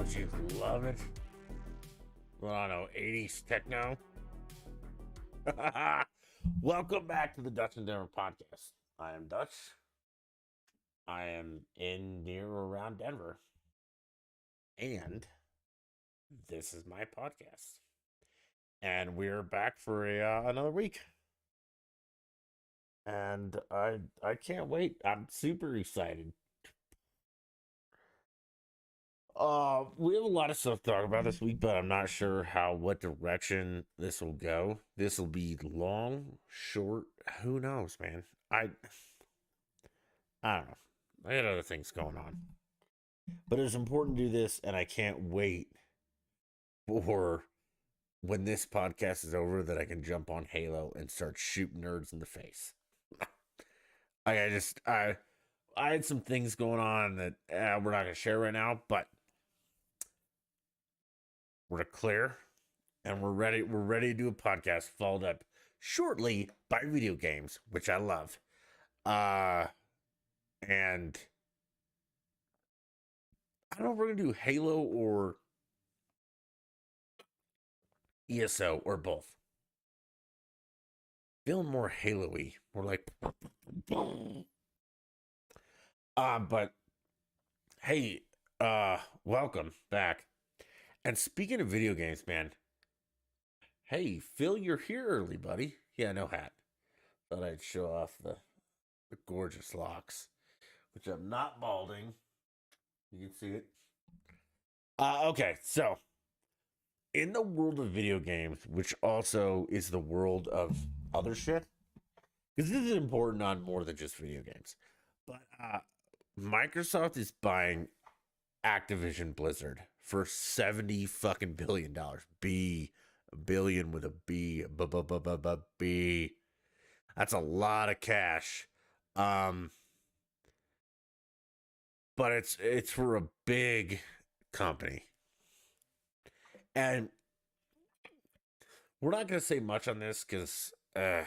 Don't you love it? Well, I don't know, 80s techno. Welcome back to the Dutch and Denver podcast. I am Dutch. I am in near or around Denver. And this is my podcast. And we're back for another week. And I can't wait. I'm super excited. We have a lot of stuff to talk about this week, but I'm not sure what direction this will go. This will be long, short, who knows, man. I don't know. I got other things going on. But it's important to do this, and I can't wait for when this podcast is over that I can jump on Halo and start shooting nerds in the face. I had some things going on that we're not gonna share right now, but we're clear and we're ready. We're ready to do a podcast followed up shortly by video games, which I love. And I don't know if we're gonna do Halo or ESO or both. Feeling more Halo-y, more like but hey, welcome back. And speaking of video games, man, hey, Phil, you're here early, buddy. Yeah, no hat. Thought I'd show off the gorgeous locks, which I'm not balding. You can see it. Okay, so in the world of video games, which also is the world of other shit, because this is important on more than just video games, but Microsoft is buying Activision Blizzard for $70 fucking billion. Billion with a B. B. That's a lot of cash. But it's for a big company. And we're not going to say much on this because, I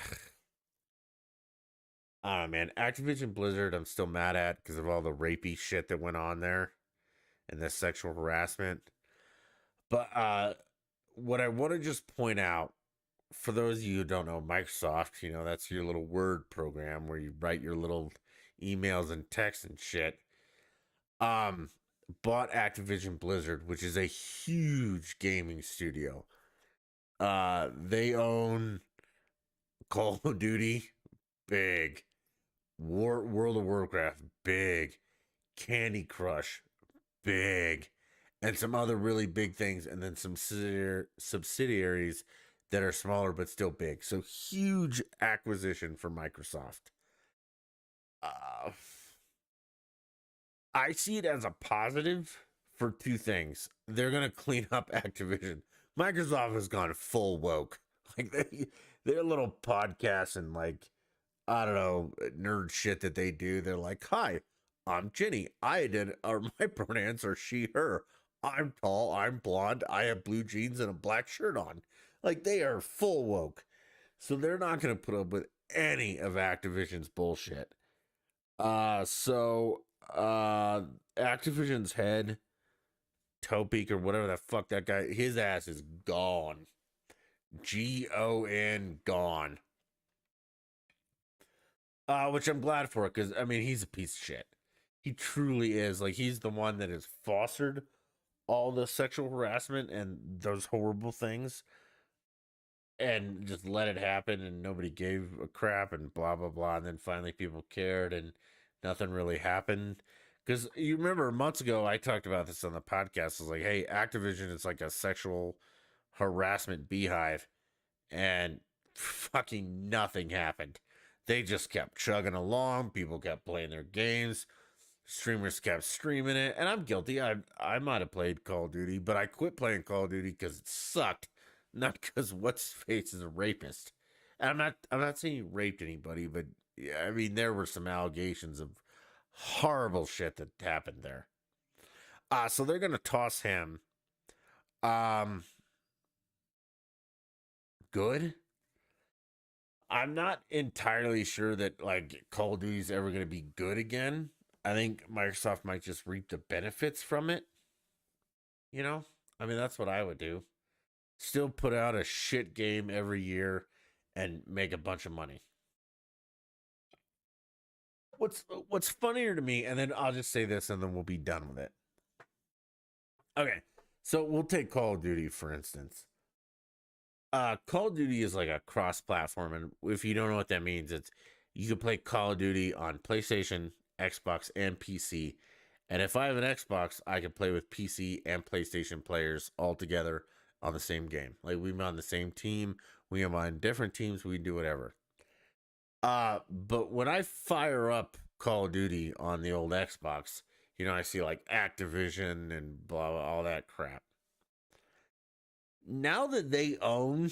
don't know, man. Activision Blizzard, I'm still mad at because of all the rapey shit that went on there and the sexual harassment. But what I want to just point out, for those of you who don't know, Microsoft, that's your little word program where you write your little emails and texts and shit. Bought Activision Blizzard, which is a huge gaming studio. They own Call of Duty, big. World of Warcraft, big. Candy Crush, big. And some other really big things, and then some subsidiaries that are smaller but still big. So huge acquisition for Microsoft. I see it as a positive for two things. They're gonna clean up Activision. Microsoft has gone full woke. Like their little podcasts and like, I don't know, nerd shit that they do. They're like, "Hi, I'm Jenny. My pronouns are she, her. I'm tall, I'm blonde, I have blue jeans and a black shirt on." Like, they are full woke. So they're not going to put up with any of Activision's bullshit. Activision's head, Topek or whatever the fuck that guy, his ass is gone. Gon, gone. Which I'm glad for, because, I mean, he's a piece of shit. He truly is. Like, he's the one that has fostered all the sexual harassment and those horrible things and just let it happen, and nobody gave a crap and blah, blah, blah. And then finally people cared and nothing really happened. Because you remember months ago, I talked about this on the podcast. I was like, hey, Activision is like a sexual harassment beehive. And fucking nothing happened. They just kept chugging along. People kept playing their games. Streamers kept streaming it. And I'm guilty. I might have played Call of Duty, but I quit playing Call of Duty because it sucked. Not because what's face is a rapist. And I'm not saying he raped anybody, but yeah, I mean, there were some allegations of horrible shit that happened there. So they're gonna toss him. Good. I'm not entirely sure that like Call of Duty is ever going to be good again. I think Microsoft might just reap the benefits from it. You know, I mean, that's what I would do. Still put out a shit game every year and make a bunch of money. What's funnier to me, and then I'll just say this, and then we'll be done with it. Okay, so we'll take Call of Duty for instance. Call of Duty is like a cross-platform, and if you don't know what that means, it's you can play Call of Duty on PlayStation, Xbox, and PC. And if I have an Xbox, I can play with PC and PlayStation players all together on the same game. Like we're on the same team, we are on different teams, we can do whatever. But when I fire up Call of Duty on the old Xbox, I see like Activision and blah, blah all that crap. Now that they own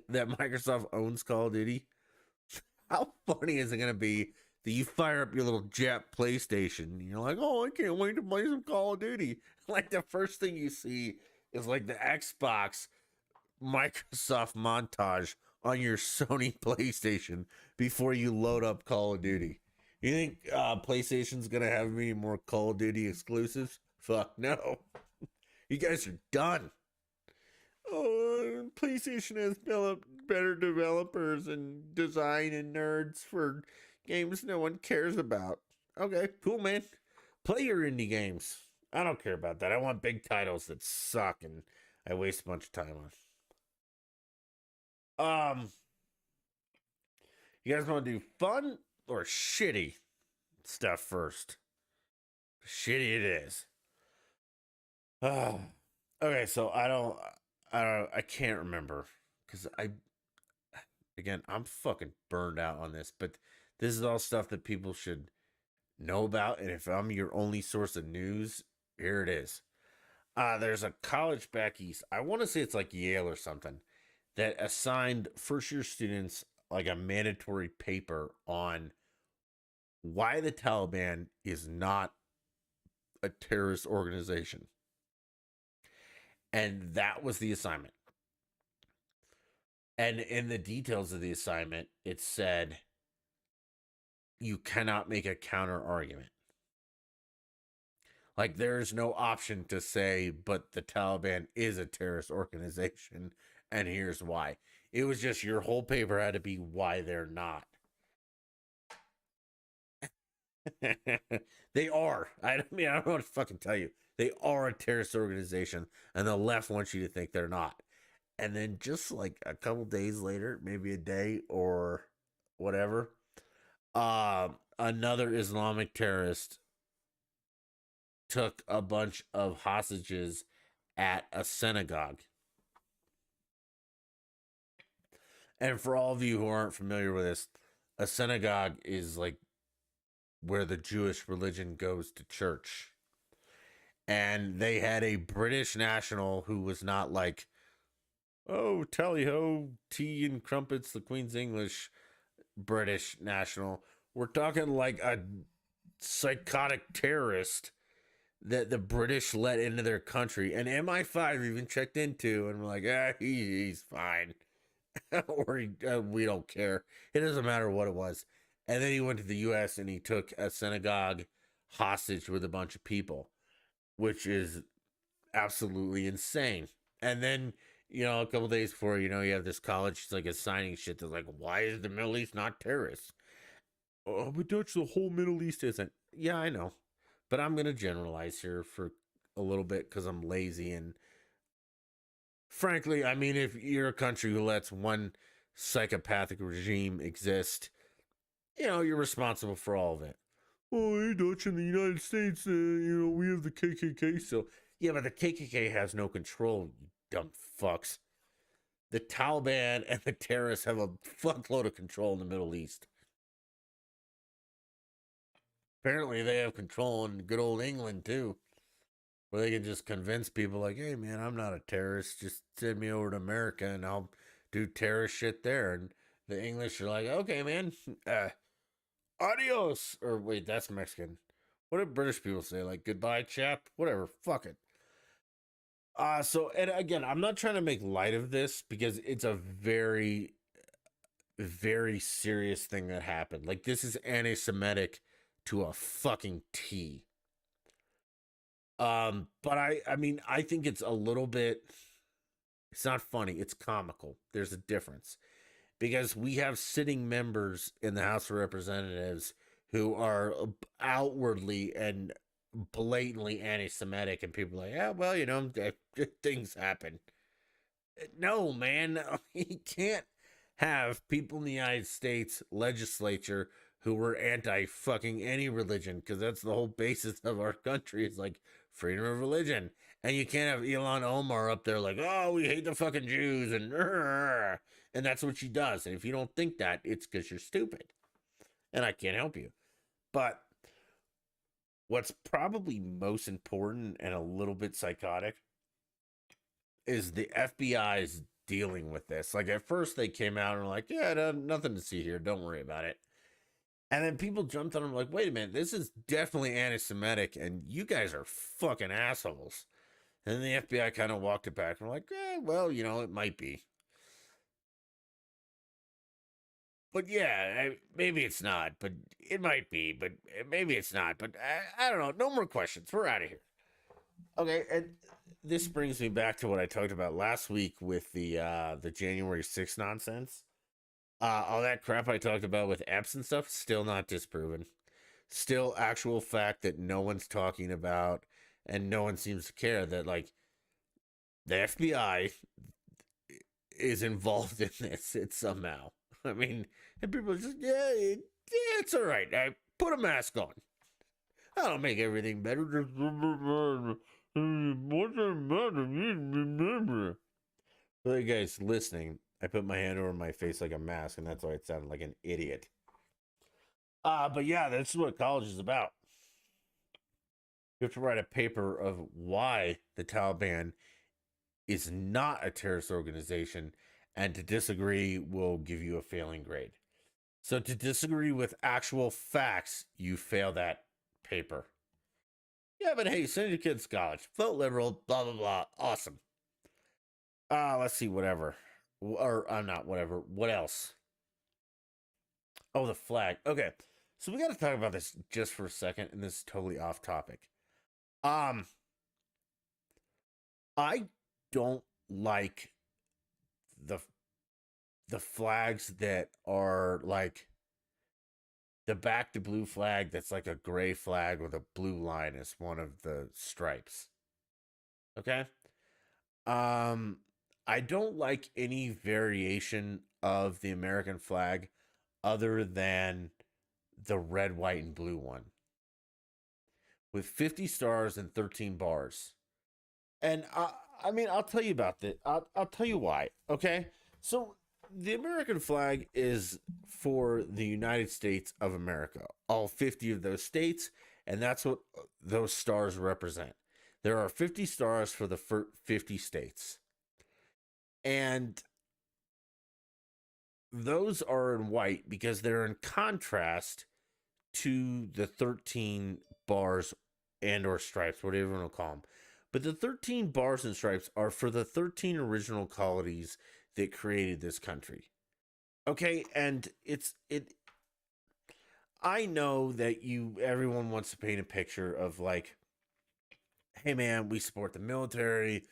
that Microsoft owns Call of Duty, how funny is it going to be that you fire up your little Jap PlayStation and you're like, oh, I can't wait to play some Call of Duty. Like the first thing you see is like the Xbox Microsoft montage on your Sony PlayStation before you load up Call of Duty. You think PlayStation's going to have any more Call of Duty exclusives? Fuck no. You guys are done. Oh, PlayStation has better developers and design and nerds for games no one cares about. Okay, cool, man. Play your indie games. I don't care about that. I want big titles that suck and I waste a bunch of time on. You guys want to do fun or shitty stuff first? Shitty it is. Okay, so I can't remember because again, I'm fucking burned out on this, but this is all stuff that people should know about. And if I'm your only source of news, here it is. There's a college back east. I want to say it's like Yale or something that assigned first year students like a mandatory paper on why the Taliban is not a terrorist organization. And that was the assignment. And in the details of the assignment, it said you cannot make a counter argument. Like there's no option to say, but the Taliban is a terrorist organization, and here's why. It was just your whole paper had to be why they're not. They are. I mean, I don't know what to fucking tell you. They are a terrorist organization, and the left wants you to think they're not. And then just like a couple days later, maybe a day or whatever, another Islamic terrorist took a bunch of hostages at a synagogue. And for all of you who aren't familiar with this, a synagogue is like where the Jewish religion goes to church. And they had a British national who was not like, oh, tally ho, tea and crumpets, the Queen's English British national. We're talking like a psychotic terrorist that the British let into their country. And MI5 even checked into and were like, he's fine. Or we don't care. It doesn't matter what it was. And then he went to the U.S. and he took a synagogue hostage with a bunch of people, which is absolutely insane. And then, a couple days before, you have this college, it's like assigning shit that's like, why is the Middle East not terrorist? Oh, but Dutch, the whole Middle East isn't. Yeah, I know. But I'm going to generalize here for a little bit because I'm lazy. And frankly, I mean, if you're a country who lets one psychopathic regime exist, you're responsible for all of it. Oh, hey, Dutch, in the United States, we have the KKK. So, yeah, but the KKK has no control, you dumb fucks. The Taliban and the terrorists have a fuckload of control in the Middle East. Apparently, they have control in good old England, too, where they can just convince people, like, hey, man, I'm not a terrorist. Just send me over to America and I'll do terrorist shit there. And the English are like, okay, man, adios. Or wait, that's Mexican. What do British people say? Like, goodbye, chap? Whatever, fuck it. So, and again, I'm not trying to make light of this because it's a very, very serious thing that happened. Like, this is anti Semitic to a fucking T. But I mean, I think it's a little bit. It's not funny. It's comical. There's a difference because we have sitting members in the House of Representatives who are outwardly and blatantly anti-Semitic, and people are like, yeah, well, things happen. No, man, you can't have people in the United States legislature who were anti fucking any religion because that's the whole basis of our country is like freedom of religion. And you can't have Elon Omar up there like, oh, we hate the fucking Jews and that's what she does. And if you don't think that, it's because you're stupid. And I can't help you. But what's probably most important and a little bit psychotic is the FBI's dealing with this. Like at first they came out and were like, yeah, nothing to see here. Don't worry about it. And then people jumped on them like, wait a minute, this is definitely anti-Semitic and you guys are fucking assholes. And then the FBI kind of walked it back and were like, well, it might be. But yeah, maybe it's not, but it might be, but maybe it's not. But I don't know. No more questions. We're out of here. Okay, and this brings me back to what I talked about last week with the January 6th nonsense. All that crap I talked about with Epps and stuff, still not disproven. Still actual fact that no one's talking about and no one seems to care that like the FBI is involved in this. It's somehow. I mean, and people are just yeah, it's all right. I put a mask on. I don't make everything better. Just what's the matter? Remember. For you guys listening, I put my hand over my face like a mask, and that's why it sounded like an idiot. But yeah, that's what college is about. You have to write a paper of why the Taliban is not a terrorist organization, and to disagree will give you a failing grade. So to disagree with actual facts, you fail that paper. Yeah, but hey, send your kids to college. Vote liberal, blah, blah, blah. Awesome. Let's see, whatever. Or, I'm not, whatever. What else? Oh, the flag. Okay. So we got to talk about this just for a second, and this is totally off topic. Um, I don't like the the flags that are like the back to blue flag that's like a gray flag with a blue line as one of the stripes. Okay? Um I don't like any variation of the American flag other than the red, white, and blue one with 50 stars and 13 bars. And I mean, I'll tell you about that. I'll tell you why. Okay. So the American flag is for the United States of America, all 50 of those states. And that's what those stars represent. There are 50 stars for the 50 states. And those are in white because they're in contrast to the 13 bars and or stripes, whatever you want to call them. But the 13 bars and stripes are for the 13 original colonies that created this country. Okay, and it I know that everyone wants to paint a picture of like, hey man, we support the military,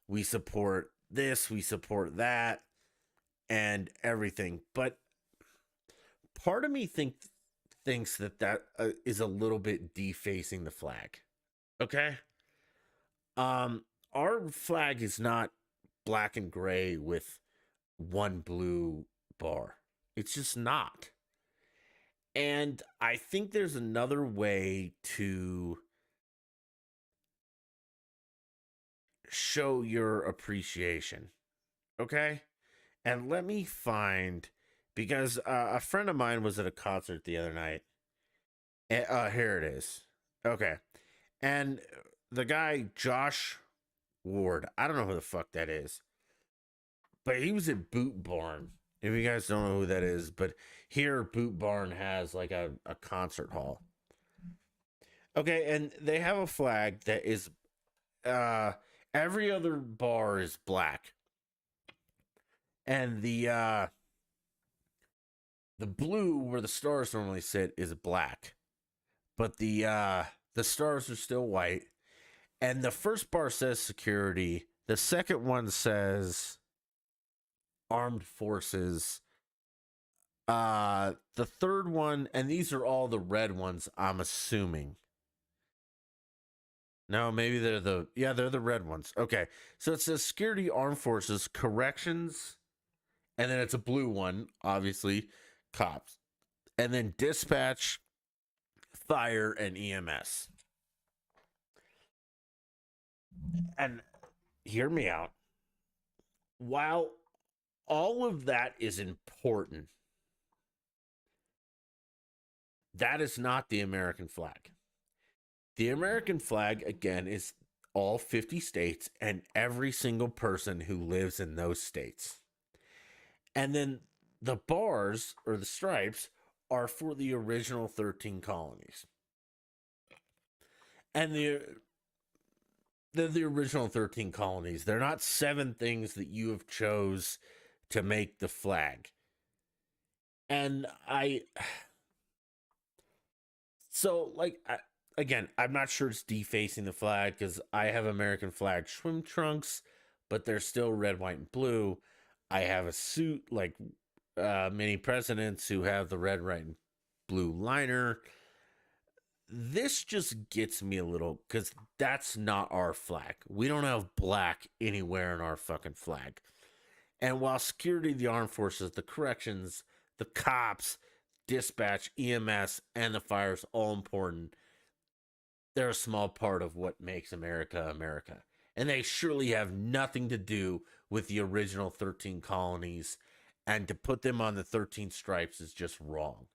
we support this, we support that, and everything. But part of me thinks that is a little bit defacing the flag. Okay? Our flag is not black and gray with one blue bar. It's just not. And I think there's another way to show your appreciation. Okay? And let me find, because a friend of mine was at a concert the other night. Here it is. Okay. And the guy, Josh Ward, I don't know who the fuck that is, but he was at Boot Barn. If you guys don't know who that is, but here Boot Barn has like a concert hall. Okay, and they have a flag that is every other bar is black. And the blue where the stars normally sit is black. But the stars are still white. And the first bar says security. The second one says armed forces. The third one, and these are all the red ones, I'm assuming. No, maybe they're the red ones. Okay. So it says security, armed forces, corrections, and then it's a blue one, obviously, cops. And then dispatch, fire, and EMS. And hear me out. While all of that is important, that is not the American flag. The American flag, again, is all 50 states and every single person who lives in those states. And then the bars or the stripes are for the original 13 colonies. And they're the original 13 colonies. They're not 7 things that you have chose to make the flag. And again, I'm not sure it's defacing the flag because I have American flag swim trunks, but they're still red, white, and blue. I have a suit like many presidents who have the red, white, and blue liner. This just gets me a little because that's not our flag. We don't have black anywhere in our fucking flag. And while security, the armed forces, the corrections, the cops, dispatch, EMS, and the fire is all important, they're a small part of what makes America America. And they surely have nothing to do with the original 13 colonies. And to put them on the 13 stripes is just wrong.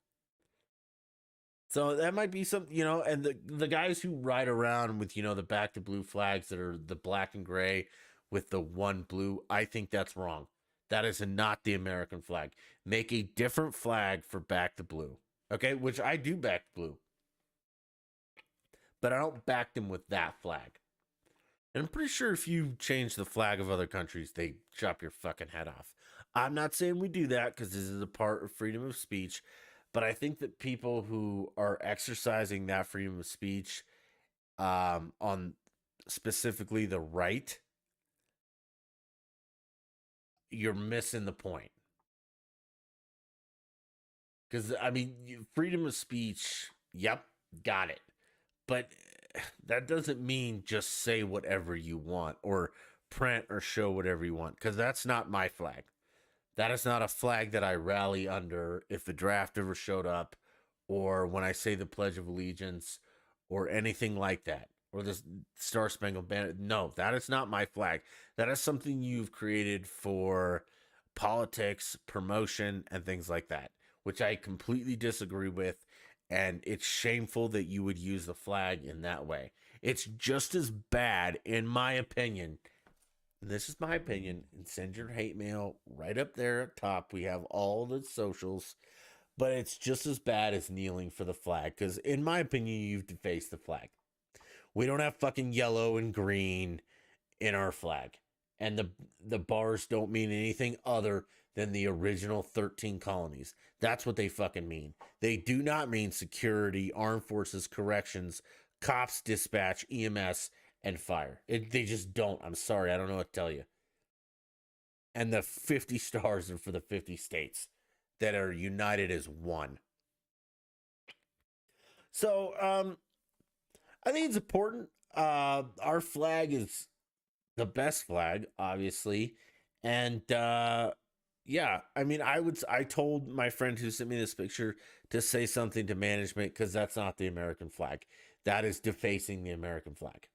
So that might be some, and the guys who ride around with, the back to blue flags that are the black and gray with the one blue, I think that's wrong. That is not the American flag. Make a different flag for back to blue. Okay, which I do back blue. But I don't back them with that flag. And I'm pretty sure if you change the flag of other countries, they chop your fucking head off. I'm not saying we do that because this is a part of freedom of speech. But I think that people who are exercising that freedom of speech on specifically the right, you're missing the point. Because, freedom of speech, yep, got it. But that doesn't mean just say whatever you want or print or show whatever you want. Because that's not my flag. That is not a flag that I rally under if the draft ever showed up or when I say the Pledge of Allegiance or anything like that or the Star Spangled Banner. No, that is not my flag. That is something you've created for politics, promotion, and things like that, which I completely disagree with. And it's shameful that you would use the flag in that way. It's just as bad, in my opinion, this is my opinion, and send your hate mail right up there at top. We have all the socials, but it's just as bad as kneeling for the flag because, in my opinion, you've defaced the flag. We don't have fucking yellow and green in our flag, and the bars don't mean anything other than the original 13 colonies. That's what they fucking mean. They do not mean security, armed forces, corrections, cops, dispatch, EMS, and fire. They just don't. I'm sorry. I don't know what to tell you. And the 50 stars are for the 50 states that are united as one. So, I think it's important. Our flag is the best flag, obviously. And, yeah, I told my friend who sent me this picture to say something to management because that's not the American flag. That is defacing the American flag.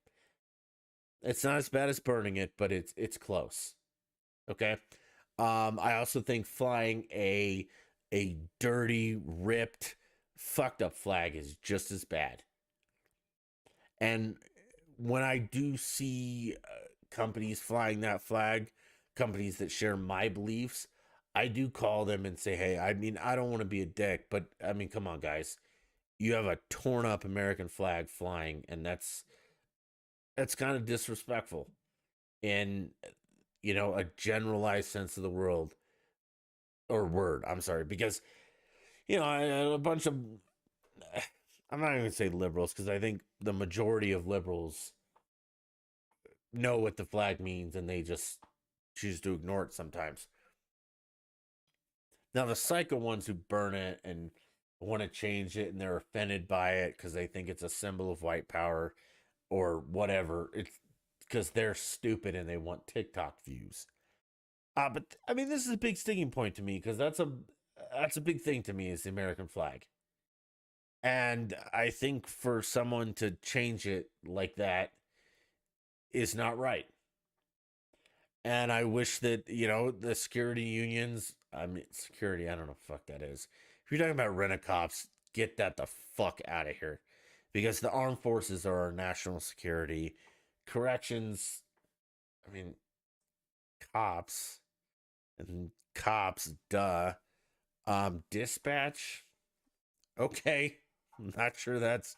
It's not as bad as burning it, but it's close. Okay. I also think flying a dirty, ripped, fucked up flag is just as bad. And when I do see companies flying that flag, companies that share my beliefs, I do call them and say, "Hey, I don't want to be a dick, but come on, guys. You have a torn up American flag flying, and that's kind of disrespectful in a generalized sense of the world or word. I'm sorry, because a bunch of I'm not even gonna say liberals because I think the majority of liberals know what the flag means and they just choose to ignore it sometimes. Now, the psycho ones who burn it and want to change it and they're offended by it because they think it's a symbol of white power or whatever, it's because they're stupid and they want TikTok views. But I mean, this is a big sticking point to me because that's a big thing to me is the American flag. And I think for someone to change it like that is not right. And I wish that, the security unions, I mean, security, I don't know what the fuck that is. If you're talking about rent a cops, get that the fuck out of here. Because the armed forces are our national security. Corrections, I mean, cops and cops, duh. Dispatch, okay. I'm not sure that's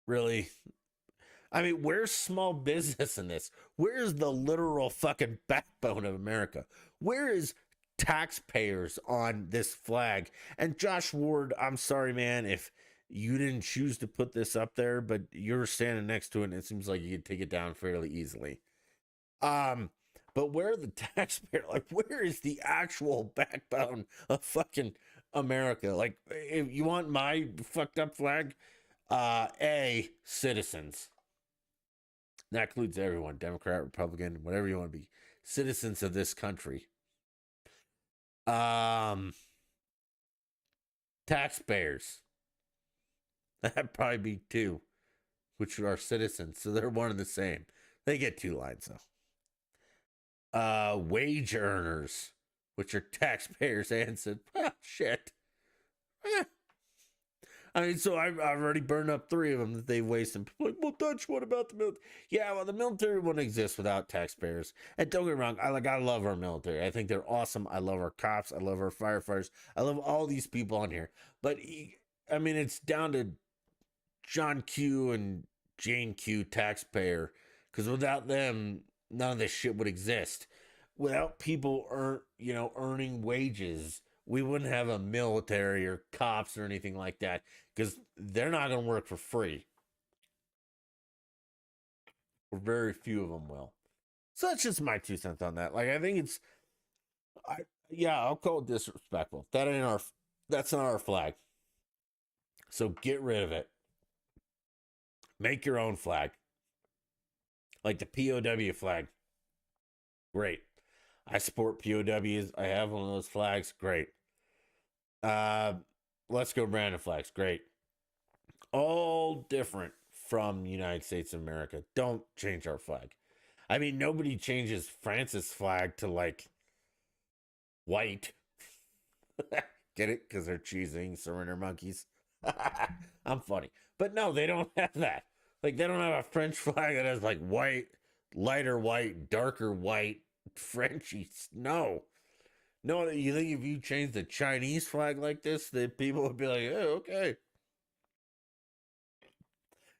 really. I mean, where's small business in this? Where's the literal fucking backbone of America? Where is taxpayers on this flag? And Josh Ward, I'm sorry, man, if you didn't choose to put this up there, but you're standing next to it, and it seems like you could take it down fairly easily. Um, but where are the taxpayer? Like, where is the actual backbone of fucking America? Like, if you want my fucked up flag, citizens. That includes everyone, Democrat, Republican, whatever you want to be, citizens of this country. Um, taxpayers. That'd probably be two, which are citizens, so they're one and the same. They get two lines though. Wage earners, which are taxpayers, and said, shit. Eh. I mean, so I've already burned up three of them that they wasted. People like, well, Dutch, what about the military? Yeah, well, the military wouldn't exist without taxpayers. And don't get me wrong, I love our military. I think they're awesome. I love our cops. I love our firefighters. I love all these people on here. But I mean, it's down to John Q and Jane Q, taxpayer, because without them, none of this shit would exist. Without people earning wages, we wouldn't have a military or cops or anything like that because they're not going to work for free. Or very few of them will. So that's just my 2 cents on that. Like, I think I yeah, I'll call it disrespectful. That's not our flag. So get rid of it. Make your own flag, like the POW flag. Great. I support POWs. I have one of those flags. Great. Uh, let's go Brandon flags. Great. All different from United States of America. Don't change our flag. I mean, nobody changes France's flag to like white. Get it? Because they're choosing surrender monkeys. I'm funny. But no, they don't have that. Like, they don't have a French flag that has like white, lighter white, darker white, Frenchy. No. No, you think if you change the Chinese flag like this, that people would be like, oh, okay.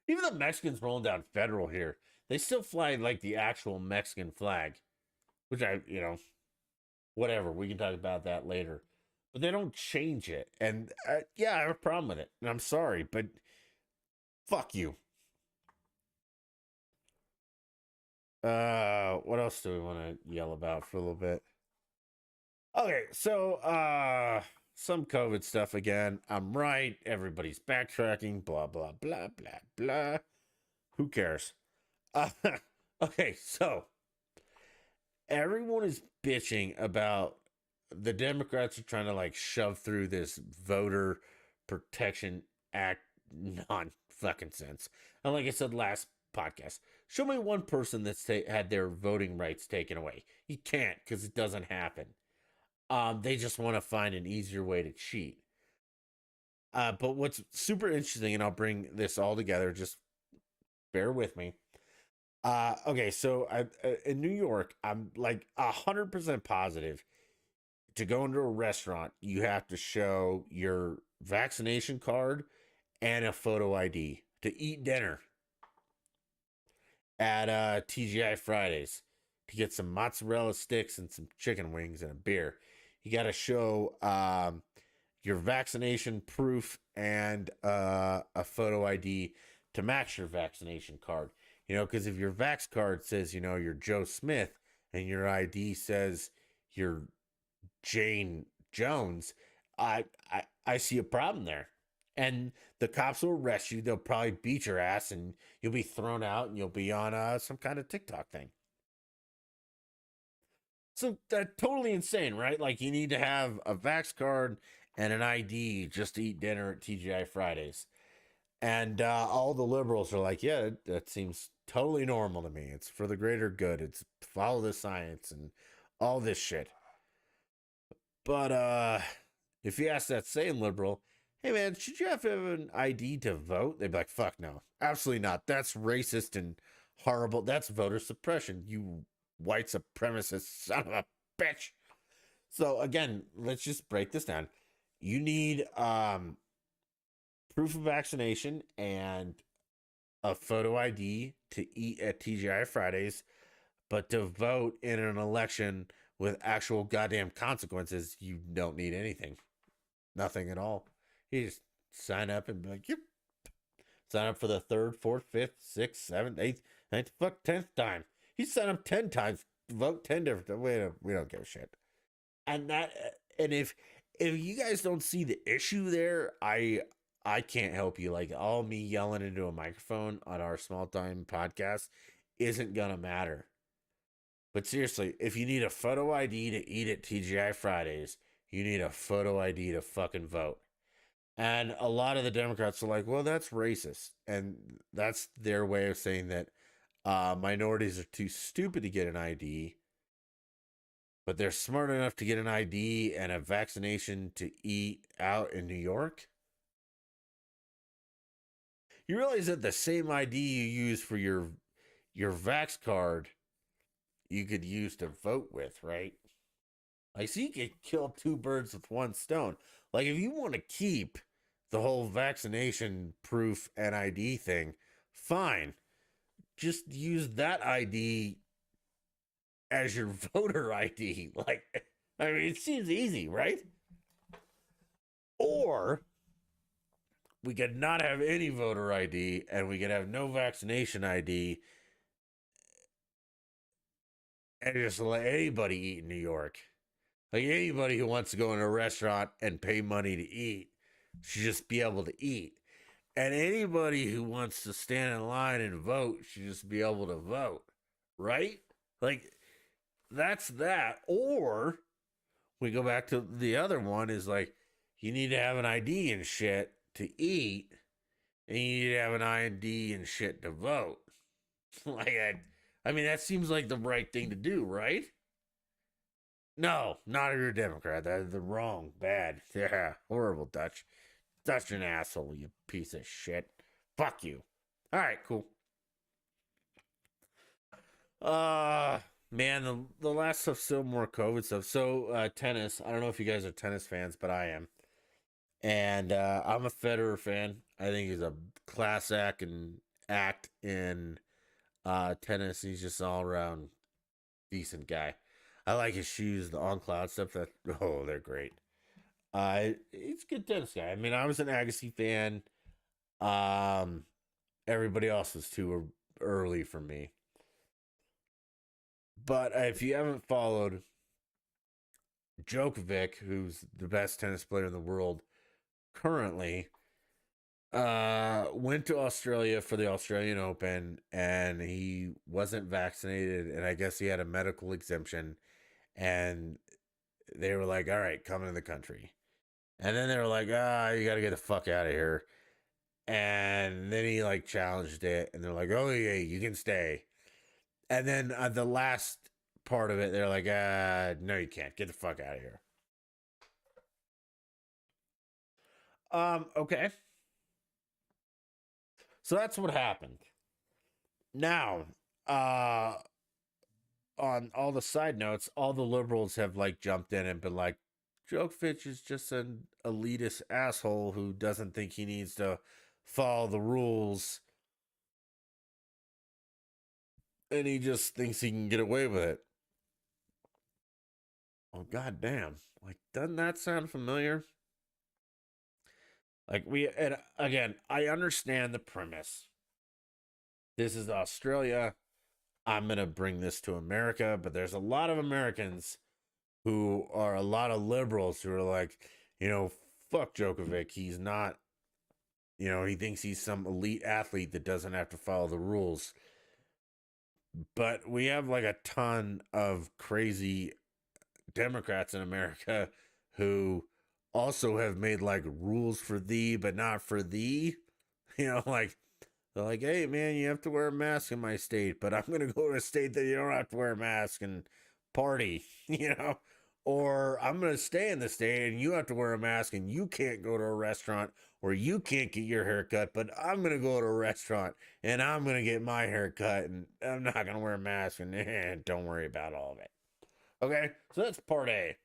Even the Mexicans rolling down federal here, they still fly like the actual Mexican flag, which whatever. We can talk about that later. But they don't change it. And yeah, I have a problem with it. And I'm sorry, but fuck you. What else do we want to yell about for a little bit? Okay, so some COVID stuff again. I'm right. Everybody's backtracking. Blah blah blah blah blah. Who cares? Uh, okay, so everyone is bitching about the Democrats are trying to like shove through this voter protection act non fucking sense. And like I said last podcast, show me one person that's had their voting rights taken away. You can't because it doesn't happen. They just want to find an easier way to cheat. But what's super interesting, and I'll bring this all together, just bear with me. Okay, so in New York, I'm like 100% positive to go into a restaurant, you have to show your vaccination card and a photo ID to eat dinner at TGI Fridays to get some mozzarella sticks and some chicken wings and a beer. You got to show your vaccination proof and a photo ID to match your vaccination card. Because if your Vax card says, you're Joe Smith and your ID says you're Jane Jones, I see a problem there. And the cops will arrest you. They'll probably beat your ass, and you'll be thrown out, and you'll be on some kind of TikTok thing. So that's totally insane, right? Like you need to have a Vax card and an ID just to eat dinner at TGI Fridays. And all the liberals are like, yeah, that seems totally normal to me. It's for the greater good. It's follow the science and all this shit. But if you ask that same liberal, hey man, should you have to have an ID to vote? They'd be like, fuck no, absolutely not. That's racist and horrible. That's voter suppression. You white supremacist son of a bitch. So again, let's just break this down. You need proof of vaccination and a photo ID to eat at TGI Fridays, but to vote in an election with actual goddamn consequences, you don't need anything. Nothing at all. You just sign up and be like, yep. Sign up for the third, fourth, fifth, sixth, seventh, eighth, ninth, fuck, 10th time. He signed up 10 times, vote 10 different times. We don't give a shit. And if you guys don't see the issue there, I can't help you. Like all me yelling into a microphone on our small time podcast isn't gonna matter. But seriously, if you need a photo ID to eat at TGI Fridays, you need a photo ID to fucking vote. And a lot of the Democrats are like, well, that's racist. And that's their way of saying that minorities are too stupid to get an ID, but they're smart enough to get an ID and a vaccination to eat out in New York. You realize that the same ID you use for your Vax card, you could use to vote with, right? Like, so you could kill two birds with one stone. Like, if you want to keep the whole vaccination proof and ID thing, fine. Just use that ID as your voter ID. Like, I mean, it seems easy, right? Or we could not have any voter ID and we could have no vaccination ID and just let anybody eat in New York. Like anybody who wants to go in a restaurant and pay money to eat should just be able to eat. And anybody who wants to stand in line and vote should just be able to vote. Right? Like that's that. Or we go back to the other one is like you need to have an ID and shit to eat, and you need to have an ID and shit to vote. like I mean that seems like the right thing to do, right? No, not if you're a Democrat. That's the wrong, bad, yeah, horrible Dutch. Dutch an asshole, you piece of shit. Fuck you. All right, cool. Uh Man, the last stuff's still more COVID stuff. So tennis. I don't know if you guys are tennis fans, but I am. And I'm a Federer fan. I think he's a class act in tennis. He's just all around decent guy. I like his shoes, the on cloud stuff. They're great. He's a good tennis guy. I mean, I was an Agassi fan. Um, Everybody else was too early for me. But if you haven't followed Djokovic, who's the best tennis player in the world currently, went to Australia for the Australian Open and he wasn't vaccinated, and I guess he had a medical exemption, and they were like, all right, come into the country. And then they were like, you got to get the fuck out of here. And then he like challenged it, and they're like, oh yeah, you can stay. And then the last part of it, they're like, no, you can't. Get the fuck out of here. Okay. So that's what happened. Now, on all the side notes, all the liberals have like jumped in and been like, Djokovic is just an elitist asshole who doesn't think he needs to follow the rules, and he just thinks he can get away with it. Oh goddamn! Like, doesn't that sound familiar? Like and again, I understand the premise This is Australia. I'm going to bring this to America. But there's a lot of Americans who are a lot of liberals who are like, you know, fuck Djokovic. He's not, he thinks he's some elite athlete that doesn't have to follow the rules. But we have like a ton of crazy Democrats in America who also have made like rules for thee, but not for thee. Like they're like, hey man, you have to wear a mask in my state, but I'm gonna go to a state that you don't have to wear a mask and party, Or I'm gonna stay in the state and you have to wear a mask and you can't go to a restaurant or you can't get your hair cut, but I'm gonna go to a restaurant and I'm gonna get my hair cut and I'm not gonna wear a mask and don't worry about all of it. Okay, so that's part A.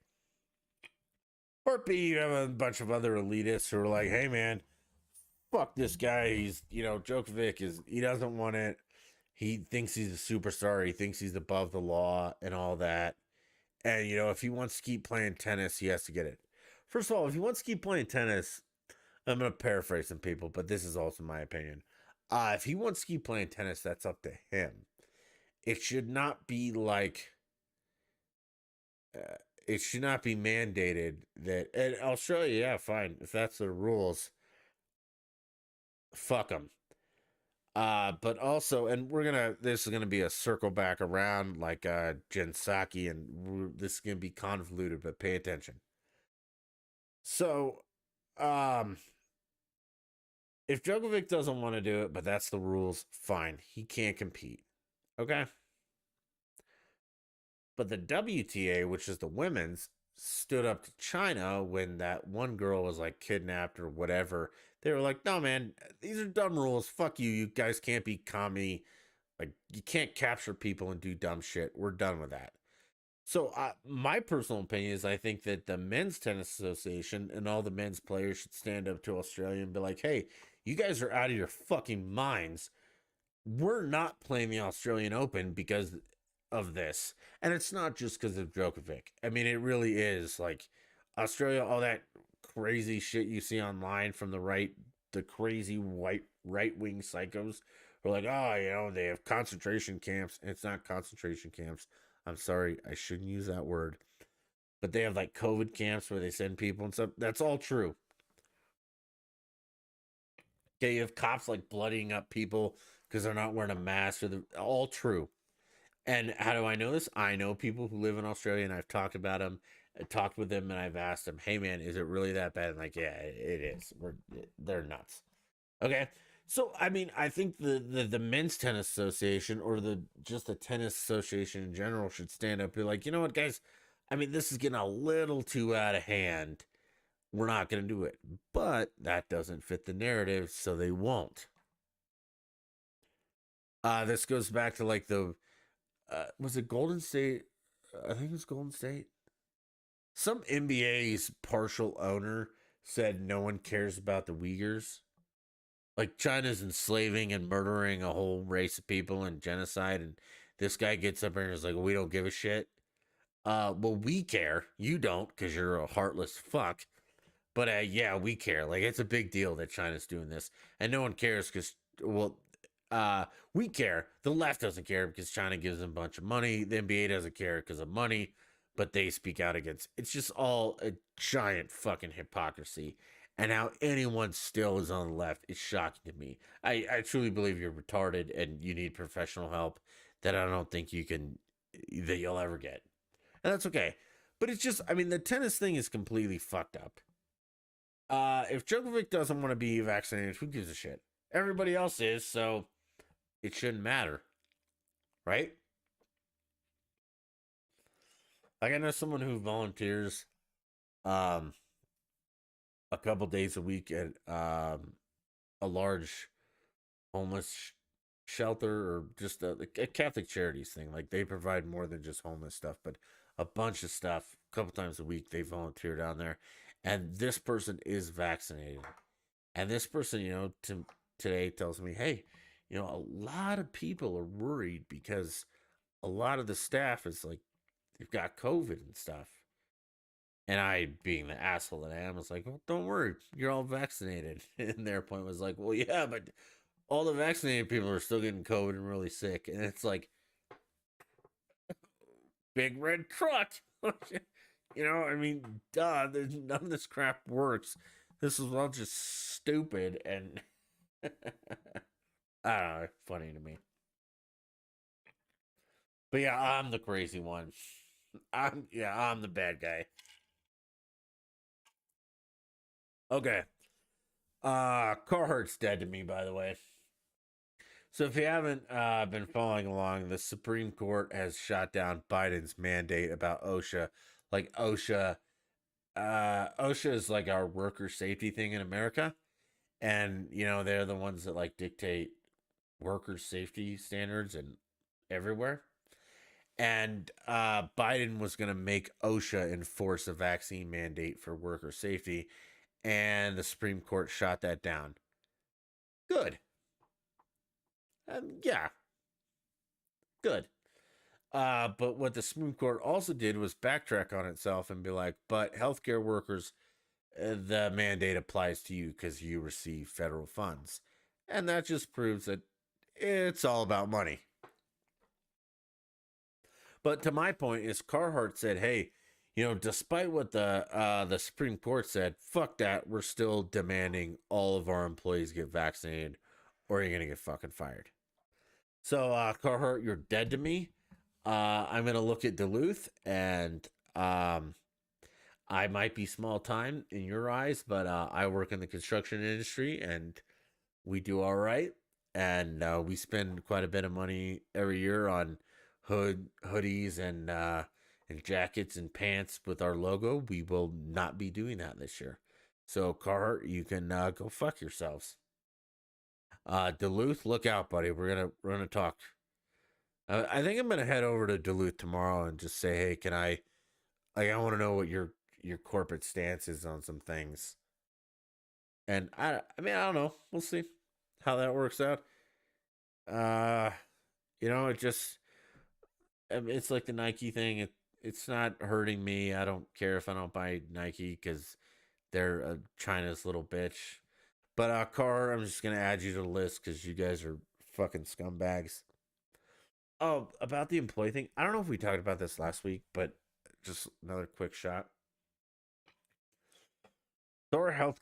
Part B, you have a bunch of other elitists who are like, hey man, fuck this guy. He's, Djokovic he doesn't want it. He thinks he's a superstar. He thinks he's above the law and all that. And, if he wants to keep playing tennis, he has to get it. First of all, if he wants to keep playing tennis, I'm going to paraphrase some people, but this is also my opinion. If he wants to keep playing tennis, that's up to him. It should not be like, it should not be mandated that, and Australia, yeah, fine. If that's the rules, fuck them. But also, and this is gonna be a circle back around like Jen Psaki, and this is gonna be convoluted, but pay attention. So, if Djokovic doesn't want to do it, but that's the rules, fine. He can't compete. Okay. But the WTA, which is the women's, stood up to China when that one girl was like kidnapped or whatever. They were like, no, man, these are dumb rules. Fuck you. You guys can't be commie. Like, you can't capture people and do dumb shit. We're done with that. So, my personal opinion is I think that the Men's Tennis Association and all the men's players should stand up to Australia and be like, hey, you guys are out of your fucking minds. We're not playing the Australian Open because of this. And it's not just because of Djokovic. I mean, it really is like Australia, all that crazy shit you see online from the crazy white right wing psychos are like, oh, they have concentration camps. And it's not concentration camps. I'm sorry, I shouldn't use that word. But they have like COVID camps where they send people and stuff. That's all true. Okay, you have cops like bloodying up people because they're not wearing a mask. All true. And how do I know this? I know people who live in Australia, and I've talked about them, talked with them, and I've asked them, "Hey, man, is it really that bad?" And like, yeah, it is. They're nuts. Okay, so I mean, I think the men's tennis association or the tennis association in general should stand up and be like, you know what, guys? I mean, this is getting a little too out of hand. We're not going to do it, but that doesn't fit the narrative, so they won't. This goes back to like the was it Golden State? I think it was Golden State. Some NBA's partial owner said no one cares about the Uyghurs. Like China's enslaving and murdering a whole race of people and genocide, and this guy gets up there and is like, "We don't give a shit." Well, we care. You don't because you're a heartless fuck. But yeah, we care. Like it's a big deal that China's doing this, and no one cares because well, we care. The left doesn't care because China gives them a bunch of money. The NBA doesn't care because of money, but they speak out against. It's just all a giant fucking hypocrisy. And how anyone still is on the left is shocking to me. I truly believe you're retarded and you need professional help that I don't think that you'll ever get. And that's okay. But it's just, I mean, the tennis thing is completely fucked up. If Djokovic doesn't want to be vaccinated, who gives a shit? Everybody else is, so it shouldn't matter, right? Like I know someone who volunteers um a couple days a week at a large homeless shelter or just a Catholic charities thing. Like they provide more than just homeless stuff, but a bunch of stuff. A couple times a week they volunteer down there, and this person is vaccinated, and this person, today tells me, hey, a lot of people are worried because a lot of the staff is like they've got COVID and stuff. And I, being the asshole that I am, was like, well, don't worry, you're all vaccinated. And their point was like, well, yeah, but all the vaccinated people are still getting COVID and really sick, and it's like big red truck. I mean, duh. There's none of this crap works. This is all just stupid and I don't know, funny to me. But yeah, I'm the crazy one. I'm the bad guy. Okay. Carhartt's dead to me, by the way. So if you haven't been following along, the Supreme Court has shot down Biden's mandate about OSHA. Like OSHA is like our worker safety thing in America, and they're the ones that like dictate worker safety standards and everywhere. And Biden was going to make OSHA enforce a vaccine mandate for worker safety, and the Supreme Court shot that down. Good. Yeah, good. But what the Supreme Court also did was backtrack on itself and be like, but healthcare workers, the mandate applies to you because you receive federal funds. And that just proves that it's all about money. But to my point is Carhartt said, hey, despite what the Supreme Court said, fuck that. We're still demanding all of our employees get vaccinated or you're gonna get fucking fired. So Carhartt, you're dead to me. I'm gonna look at Duluth, and I might be small time in your eyes, but I work in the construction industry, and we do all right. And we spend quite a bit of money every year on hoodies, and jackets and pants with our logo. We will not be doing that this year. So Carhartt, you can go fuck yourselves. Duluth, look out, buddy. We're gonna talk. I think I'm gonna head over to Duluth tomorrow and just say, hey, can I? Like, I want to know what your corporate stance is on some things. And I mean, I don't know. We'll see how that works out. Uh, it just, I mean, it's like the Nike thing. It's not hurting me. I don't care if I don't buy Nike because they're China's little bitch. But Car, I'm just gonna add you to the list because you guys are fucking scumbags. Oh, about the employee thing. I don't know if we talked about this last week, but just another quick shot. So our health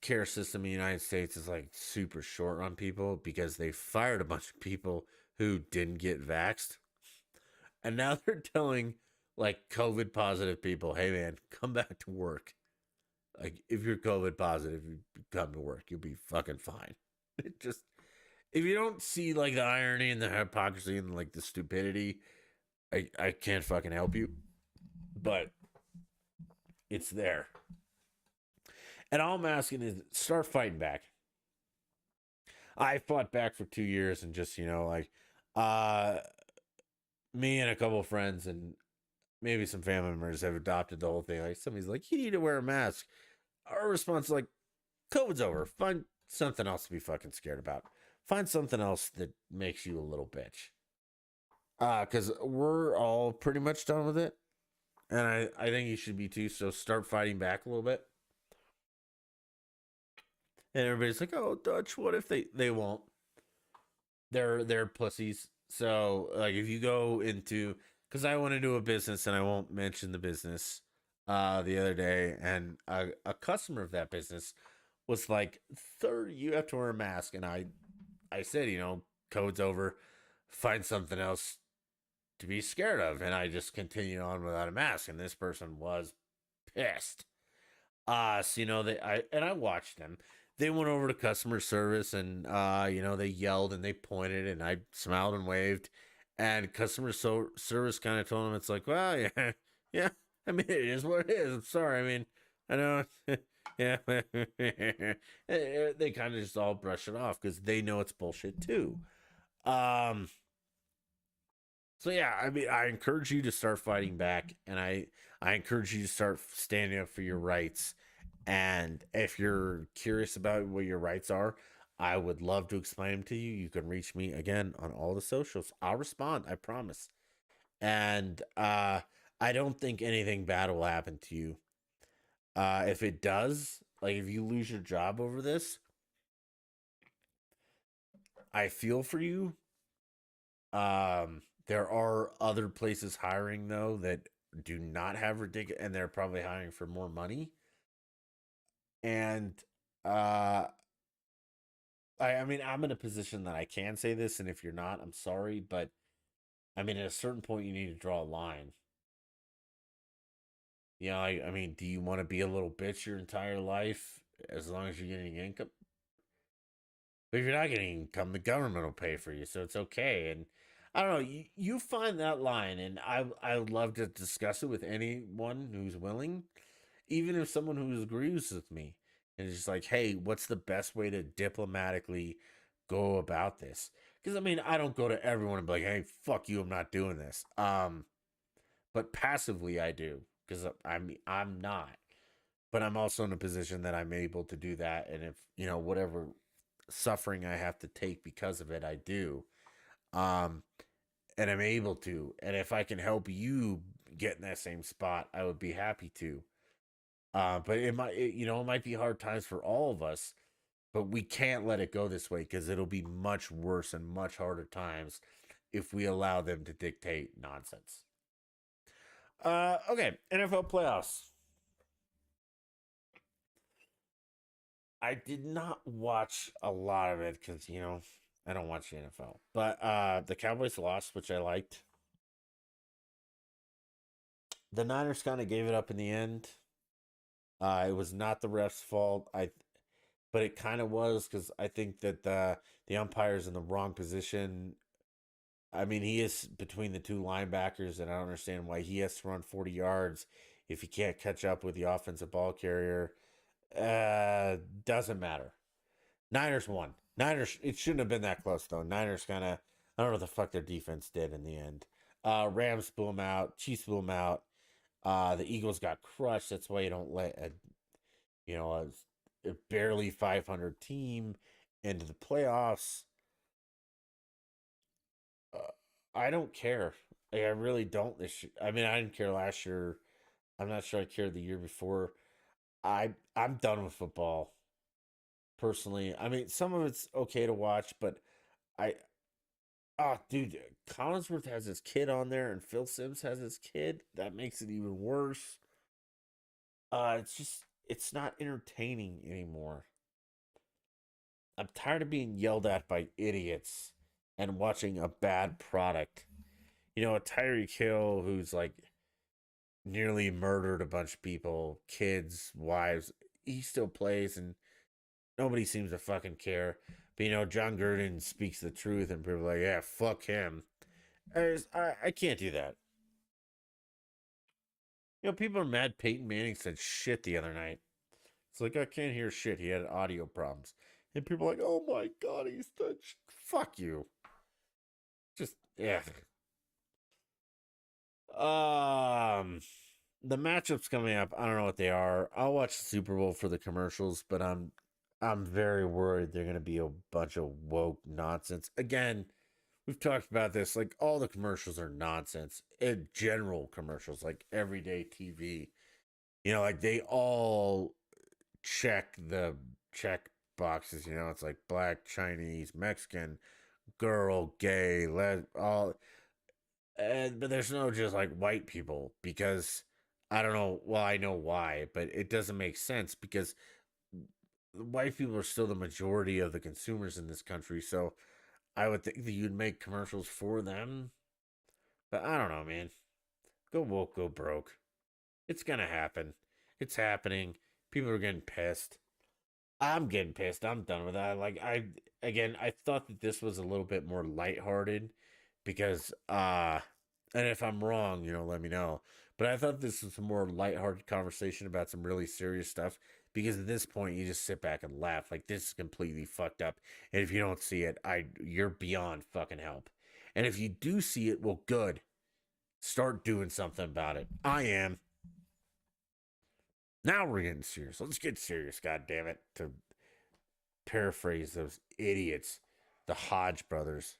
care system in the United States is like super short on people because they fired a bunch of people who didn't get vaxxed. And now they're telling like COVID positive people, hey man, come back to work. Like if you're COVID positive, you come to work, you'll be fucking fine. It just if you don't see like the irony and the hypocrisy and like the stupidity, I can't fucking help you. But it's there. And all I'm asking is start fighting back. I fought back for 2 years and just, like uh me and a couple of friends and maybe some family members have adopted the whole thing. Like somebody's like, you need to wear a mask. Our response is like, COVID's over. Find something else to be fucking scared about. Find something else that makes you a little bitch. Because we're all pretty much done with it. And I think you should be too. So start fighting back a little bit. And everybody's like, oh, Dutch, what if they won't? They're pussies. So like if you go into because I went into a business and I won't mention the business the other day, and a customer of that business was like, third, you have to wear a mask. And I said, code's over, find something else to be scared of. And I just continued on without a mask. And this person was pissed. So I watched them. They went over to customer service and they yelled and they pointed and I smiled and waved. And customer service kind of told them it's like, well, yeah, yeah. I mean, it is what it is. I'm sorry. I mean, I know. Yeah. They kind of just all brush it off because they know it's bullshit too. Um, so yeah, I mean, I encourage you to start fighting back, and I encourage you to start standing up for your rights. And if you're curious about what your rights are, I would love to explain them to you. You can reach me again on all the socials. I'll respond, I promise. And I don't think anything bad will happen to you. If it does, like if you lose your job over this, I feel for you. There are other places hiring though that do not have ridiculous, and they're probably hiring for more money. And uh, I mean, I'm in a position that I can say this, and if you're not, I'm sorry, but I mean, at a certain point, you need to draw a line. I mean, do you want to be a little bitch your entire life as long as you're getting income? But if you're not getting income, the government will pay for you, so it's okay. And I don't know, you find that line, and I would love to discuss it with anyone who's willing, even if someone who agrees with me, and it's just like, hey, what's the best way to diplomatically go about this? Because I mean, I don't go to everyone and be like, hey, fuck you, I'm not doing this. But passively, I do because I'm not. But I'm also in a position that I'm able to do that, and if whatever suffering I have to take because of it, I do. Um, and I'm able to. And if I can help you get in that same spot, I would be happy to. But it might be hard times for all of us, but we can't let it go this way because it'll be much worse and much harder times if we allow them to dictate nonsense. Okay, NFL playoffs. I did not watch a lot of it because I don't watch the NFL. But the Cowboys lost, which I liked. The Niners kind of gave it up in the end. It was not the ref's fault. But it kind of was because I think that the umpire's in the wrong position. I mean, he is between the two linebackers, and I don't understand why he has to run 40 yards if he can't catch up with the offensive ball carrier. Doesn't matter. Niners won. Niners. It shouldn't have been that close though. Niners kind of. I don't know what the fuck their defense did in the end. Rams blew them out. Chiefs blew them out. The Eagles got crushed. That's why you don't let you know a barely 500 team into the playoffs. Uh, I don't care. Like, I really don't. I mean, I didn't care last year. I'm not sure I cared the year before. I'm done with football personally. I mean, some of it's okay to watch, but I dude, Collinsworth has his kid on there, and Phil Sims has his kid. That makes it even worse. It's not entertaining anymore. I'm tired of being yelled at by idiots and watching a bad product. A Tyreek Hill who's like nearly murdered a bunch of people, kids, wives. He still plays, and nobody seems to fucking care. But John Gruden speaks the truth, and people are like, yeah, fuck him. I can't do that. People are mad Peyton Manning said shit the other night. It's like, I can't hear shit. He had audio problems. And people are like, oh my God, he's such. Fuck you. Just, yeah. Um, the matchups coming up, I don't know what they are. I'll watch the Super Bowl for the commercials, but I'm very worried they're going to be a bunch of woke nonsense. Again, we've talked about this. Like, all the commercials are nonsense. General commercials, like everyday TV. Like they all check boxes. It's like black, Chinese, Mexican, girl, gay, all. But there's no just like white people because I don't know. Well, I know why, but it doesn't make sense because white people are still the majority of the consumers in this country. So I would think that you'd make commercials for them. But I don't know, man. Go woke, go broke. It's gonna happen. It's happening. People are getting pissed. I'm getting pissed. I'm done with that. Like I thought that this was a little bit more lighthearted because and if I'm wrong, let me know. But I thought this was a more lighthearted conversation about some really serious stuff because at this point you just sit back and laugh. Like this is completely fucked up. And if you don't see it, you're beyond fucking help. And if you do see it, well good. Start doing something about it. I am. Now we're getting serious. Let's get serious, god damn it. To paraphrase those idiots, the Hodge brothers.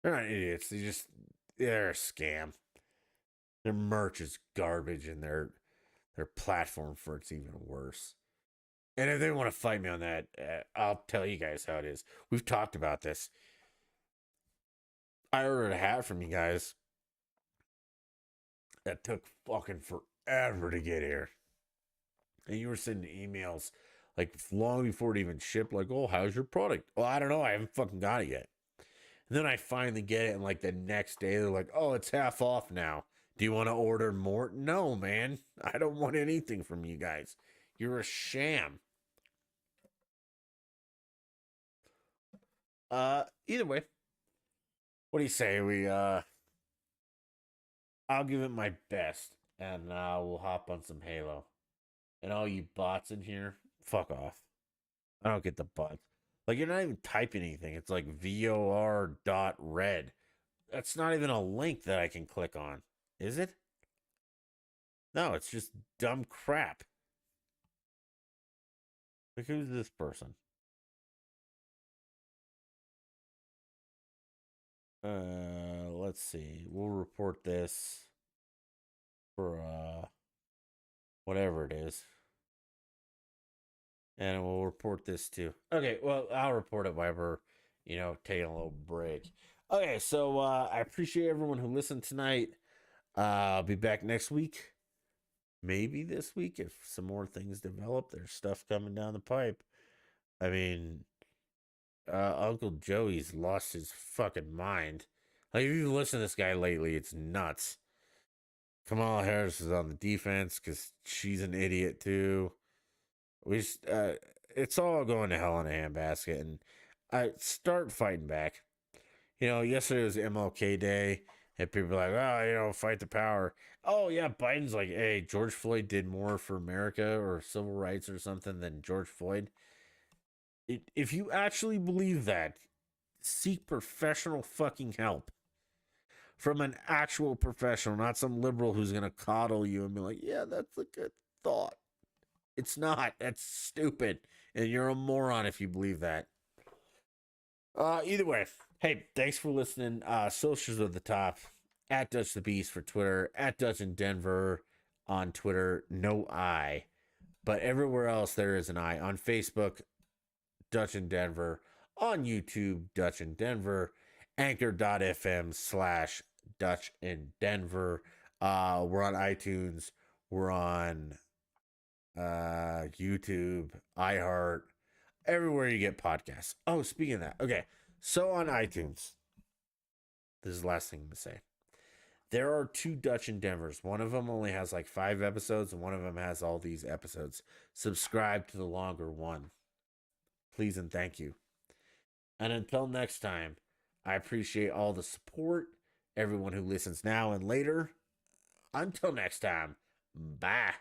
They're not idiots. They're a scam. Their merch is garbage, and their platform for it's even worse. And if they want to fight me on that, I'll tell you guys how it is. We've talked about this. I ordered a hat from you guys that took fucking forever to get here. And you were sending emails like long before it even shipped, like, oh, how's your product? Well, I don't know. I haven't fucking got it yet. And then I finally get it, and like the next day, they're like, oh, it's half off now. Do you want to order more? No, man. I don't want anything from you guys. You're a sham. Either way, what do you say? I'll give it my best, and we'll hop on some Halo. And all you bots in here, fuck off. I don't get the bots. Like, you're not even typing anything. It's like VOR.red. That's not even a link that I can click on. Is it? No, it's just dumb crap. Like, who's this person? Let's see. We'll report this for whatever it is. And we'll report this too. Okay, well, I'll report it while we're, taking a little break. Okay, so I appreciate everyone who listened tonight. I'll be back next week. Maybe this week if some more things develop. There's stuff coming down the pipe. I mean, Uncle Joey's lost his fucking mind. Like, if you've listened to this guy lately, it's nuts. Kamala Harris is on the defense because she's an idiot too. We just, it's all going to hell in a handbasket, and I start fighting back. Yesterday was MLK Day, and people are like, oh, fight the power. Oh, yeah, Biden's like, hey, George Floyd did more for America or civil rights or something than George Floyd. If you actually believe that, seek professional fucking help from an actual professional, not some liberal who's going to coddle you and be like, yeah, that's a good thought. It's not. That's stupid. And you're a moron if you believe that. Either way, hey, thanks for listening. Socials at the top. At Dutch the Beast for Twitter. At Dutch in Denver on Twitter. No I. But everywhere else there is an I. On Facebook, Dutch in Denver. On YouTube, Dutch in Denver. Anchor.fm/Dutch in Denver. We're on iTunes. We're on YouTube, iHeart, everywhere you get podcasts. Oh, speaking of that, okay. So on iTunes, this is the last thing to say. There are 2 Dutch in Denvers. One of them only has like 5 episodes, and one of them has all these episodes. Subscribe to the longer one. Please and thank you. And until next time, I appreciate all the support, everyone who listens now and later. Until next time, bye.